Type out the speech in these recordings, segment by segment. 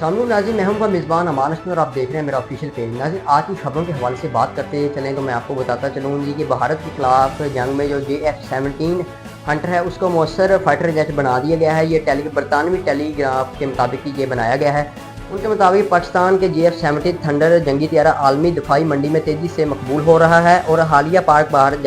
सामने नाज़रीन, मैं हूं उनका मेज़बान अमान अशरफ और आप देख रहे हैं मेरा ऑफिशियल पेज। नाज़रीन, आज की खबरों के हवाले से बात करते चलें तो मैं आपको बताता चलूँ जी कि भारत के खिलाफ जंग में जो JF-17 हंटर है उसको मौसर फाइटर जेट बना दिया गया है। ये बरतानवी टेलीग्राफ के मुताबिक ये बनाया गया है। उनके मुताबिक पाकिस्तान के JF-17 थंडर जंगी तैयारा आलमी दफाई मंडी में तेज़ी से मकबूल हो रहा है और हालिया पाक भारत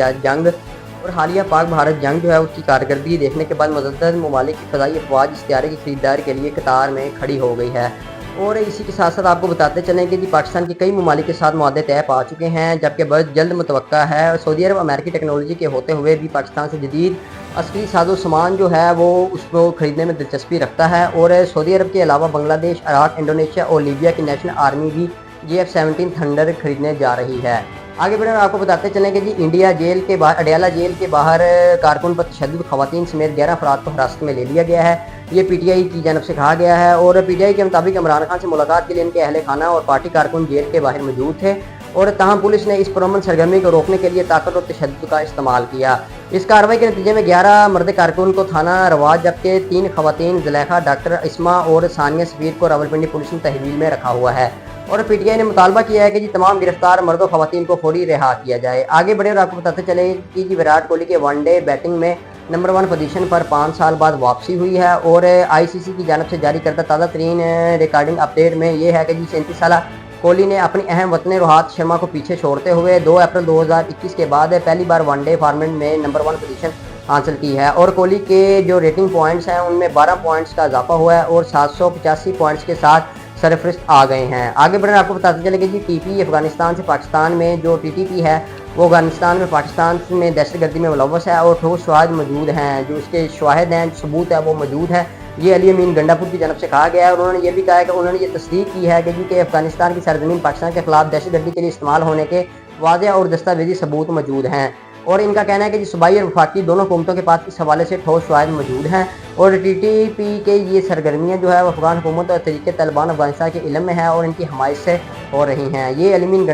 जंग जो है उसकी कारकर्दगी देखने के बाद मुतअद्दिद ममालिक की फ़ज़ाई अफवाज इस तैयारे की खरीदारी के लिए कतार में खड़ी हो गई है। और इसी के साथ साथ आपको बताते चलें कि पाकिस्तान के कई ममालिक के साथ मुआहदे तय पा चुके हैं, जबकि बहुत जल्द मुतवक्का है। सऊदी अरब अमेरिकी टेक्नोलॉजी के होते हुए भी पाकिस्तान से जदीद असली साजो सामान जो है वो उसको ख़रीदने में दिलचस्पी रखता है। और सऊदी अरब के अलावा बांग्लादेश, इराक, इंडोनेशिया और लीबिया की नेशनल आर्मी भी JF-17 थंडर खरीदने जा रही है। आगे बढ़कर आपको बताते चलें कि जी अडयाला जेल के बाहर कारकुन पर तशद्दुद, खवातीन समेत 11 अफराद को हिरासत में ले लिया गया है। ये PTI की जानब से कहा गया है और PTI के मुताबिक इमरान खान से मुलाकात के लिए इनके अहले खाना और पार्टी कारकुन जेल के बाहर मौजूद थे और ताहम पुलिस ने इस पुरअमन सरगर्मी को रोकने के लिए ताकत और तशद्दुद का इस्तेमाल किया। इस कार्रवाई के नतीजे में 11 मर्द कारकुन को थाना रवाज, जबकि 3 खवातीन ज़ुलेखा, डॉक्टर इस्मा और सानिया सफीर को रावलपिंडी पुलिस ने तहवील में रखा हुआ है। और PTI ने मुतालबा किया है कि जी तमाम गिरफ्तार मर्दों खवातीन को फौरी रिहा किया जाए। आगे बढ़े और आपको बताते चले कि जी विराट कोहली के वनडे बैटिंग में नंबर 1 पोजीशन पर 5 साल बाद वापसी हुई है। और ICC की जानब से जारी करदा ताज़ा तरीन रिकॉर्डिंग अपडेट में यह है कि जी 37 साल कोहली ने अपनी अहम वतन रोहित शर्मा को पीछे छोड़ते हुए 2 अप्रैल 2021 के बाद पहली बार वनडे फॉर्मेट में नंबर 1 पोजीशन हासिल की है। और कोहली के जो रेटिंग पॉइंट्स हैं उनमें 12 पॉइंट्स का इजाफा हुआ है और 785 पॉइंट्स के साथ सरफरिस्त आ गए हैं। आगे बढ़कर आपको बताते चले कि जी TP अफगानिस्तान से पाकिस्तान में जो TTP है वो अफगानिस्तान में पाकिस्तान में दहशतगर्दी में मुलव्वस है और ठोस शवाहिद मौजूद हैं, जो उसके शवाहिद हैं, सबूत है वो मौजूद है। ये अली अमीन गंडापुर की जानब से कहा गया है और उन्होंने ये भी कहा है कि उन्होंने ये तस्दीक की है कि अफगानिस्तान की सरजमीन पाकिस्तान के खिलाफ दहशतगर्दी के लिए इस्तेमाल होने के वाज़ेह और दस्तावेजी सबूत मौजूद हैं। और इनका कहना है कि सूबाई और वफाकी दोनों हुकूमतों के पास इस हवाले से ठोस शवाहिद मौजूद हैं और TTP के ये सरगर्मियाँ जो है वो अफगान हुकूमत और तरीके तालिबान अफगानिस्तान के इल्म में है और इनकी हमायत से हो रही हैं। ये अली अमीन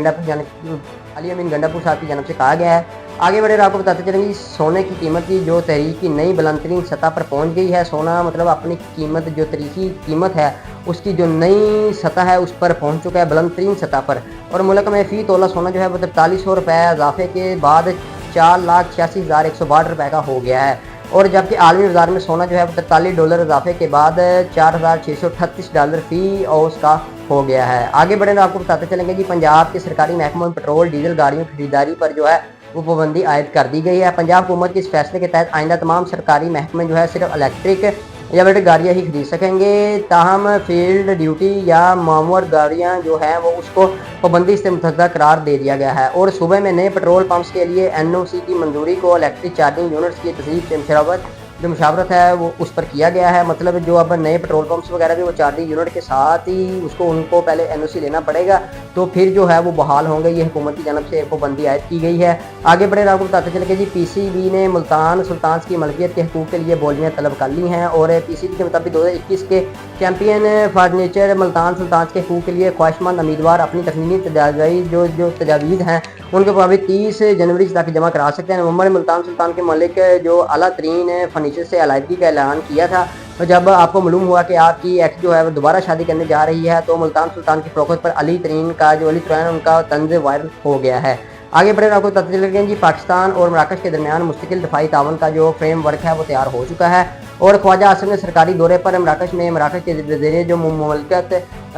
गंडापुर साहब की जानब से कहा गया है। आगे बढ़े आपको बताते चलेंगे सोने की कीमत की जो तहरीक की नई बुलंदतरीन सतह पर पहुंच गई है। सोना मतलब अपनी कीमत जो तरीकी कीमत है उसकी जो नई सतह है उस पर पहुंच चुका है, बुलंदतरीन सतह पर। और मुल्क में फ़ी तोला सोना जो है वो 4300 रुपये इजाफे के बाद 4,86,162 रुपये का हो गया है। और जबकि आलमी बाजार में सोना जो है वो $43 इजाफे के बाद $4,638 फ़ी औंस का हो गया है। आगे बढ़े आपको बताते चलेंगे जी पंजाब के सरकारी महकमे में पेट्रोल डीजल गाड़ियों की खरीदारी पर जो है वो पाबंदी आयद कर दी गई है। पंजाब हुकूमत के इस फैसले के तहत आइंदा तमाम सरकारी महकमे जो है सिर्फ इलेक्ट्रिक या बैटरी गाड़ियाँ ही खरीद सकेंगे। ताहम फील्ड ड्यूटी या मामूर गाड़ियाँ जो हैं वो उसको पाबंदी से मुतहदा करार दे दिया गया है। और सूबे में नए पेट्रोल पंप्स के लिए NOC की मंजूरी को इलेक्ट्रिक चार्जिंग यूनिट्स की तस्दीक से मुशावरत है वो उस पर किया गया है। मतलब जो अब नए पेट्रोल पंप्स वगैरह भी वो चार्जिंग यूनिट के साथ ही उसको उनको पहले NOC लेना पड़ेगा, तो फिर जो है वो बहाल होंगे। ये हुकूमत की जानब से पाबंदी आयद की गई है। आगे बढ़े आपको बताते चले कि जी PCB ने मुल्तान सुल्तान की मलकियत के हकूक़ के लिए बोलियाँ तलब कर ली हैं। और PCB के मुताबिक 2021 के चैम्पियन फर्नीचर मुल्तान सुल्तान के हकूक़ के लिए ख्वाहिशमंद उम्मीदवार अपनी तकनीकी तजावीज़ हैं उनके मुताबिक 30 जनवरी तक जमा करा सकते हैं। नवंबर में मुल्तान सुल्तान के मालिक जो आला तरीन फर्नीचर से अलाइदगी का ऐलान किया था। तो जब आपको मालूम हुआ कि आपकी एक्स जो है वो दोबारा शादी करने जा रही है तो मुल्तान सुल्तान की फ़रोख्त पर अली तरीन उनका तंज वायरल हो गया है। आगे बढ़े आपको बताते चलेंगे जी पाकिस्तान और मराकश के दरमियान मुस्तकिल दफाई तावन का जो फ्रेमवर्क है वो तैयार हो चुका है। और ख्वाजा आसिफ ने सरकारी दौरे पर मराकश के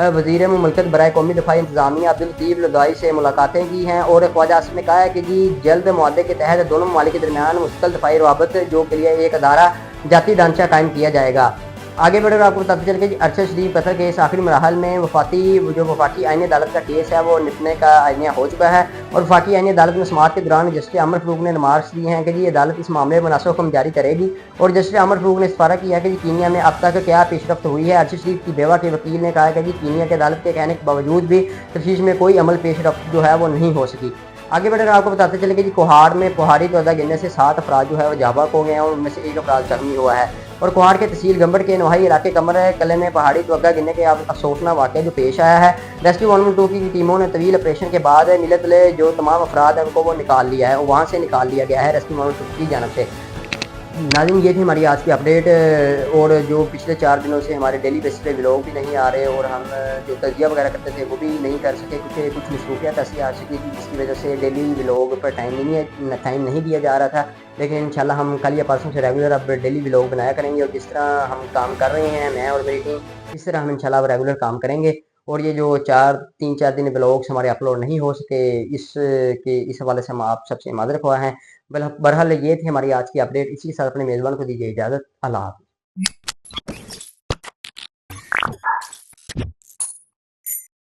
वज़ीर मुमलकत बराए कौमी दफाई इंतजामिया अब्दुल लतीफ़ लदाई से मुलाकातें की हैं। और ख्वाजा आसिफ ने कहा है कि जी जल्द मुआहदे के तहत दोनों ममालिक के दरमियान मुस्तकिल दफाई रवाबत जो के लिए एक अदारा जाती ढांचा कायम किया जाएगा। आगे बढ़कर आपको बताते चलें कि अरशद शरीफ कतर केस आखिरी मरहल में वफाकी आईनी अदालत का केस है वो निपटने का आइनिया हो चुका है। और वफाकी आईनी अदालत में समाअत के दौरान जस्टिस अमर फरूक ने रिमार्क्स दिए हैं कि जी अदालत इस मामले में मुनासिब हुक्म जारी करेगी। और जस्टिस अमर फरूक ने इस्तारा किया है कि कीनिया में अब तक क्या पेशरफ्त हुई है। अरशद शरीफ की बेवा के वकील ने कहा है कि जी कीनिया की अदालत के कहने के बावजूद भी तफ्तीश में कोई अमल पेशरफ्त जो है वो नहीं हो सकी। आगे बढ़कर आपको बताते चले कि जी कोहाड़ में पहाड़ी तोदा गिरने से 7 अफराद जो है वो जाबाक हो गए हैं और उनमें से 1 अफराद जख्मी हुआ है। और कोहाड़ के तहसील गंबड़ के नवाही इलाके कमर कले में पहाड़ी तोदा गिरने के अफसोसनाक वाक़या जो पेश आया है। रेस्क्यू 112 की टीमों ने तवील ऑपरेशन के बाद मिलत जो तमाम अफराद हैं उनको वो निकाल लिया है और वहाँ से निकाल लिया गया है रेस्क्यू 112 की जानब से। नाज़रीन, ये थी हमारी आज की अपडेट। और जो पिछले 4 दिनों से हमारे डेली बेसिस पे व्लॉग भी नहीं आ रहे और हम जो तजिया वगैरह करते थे वो भी नहीं कर सके क्योंकि कुछ मसरूफियत ऐसी आ चुकी थी जिसकी वजह से डेली व्लॉग पर टाइम नहीं दिया जा रहा था। लेकिन इंशाल्लाह हम कल या परसों से रेगुलर अब डेली व्लॉग बनाया करेंगे और जिस तरह हम काम कर रहे हैं, मैं और मेरी टीम, इस तरह हम इंशाल्लाह अब रेगुलर काम करेंगे। और ये जो 3-4 दिन व्लॉग्स हमारे अपलोड नहीं हो सके, इस हवाले से हम आप सबसे माज़रत ख़्वाह हैं। बहरहाल ये थी हमारी आज की अपडेट। इसी के साथ अपने मेज़बान को दीजिए इजाज़त। अल्लाह हाफ़िज़।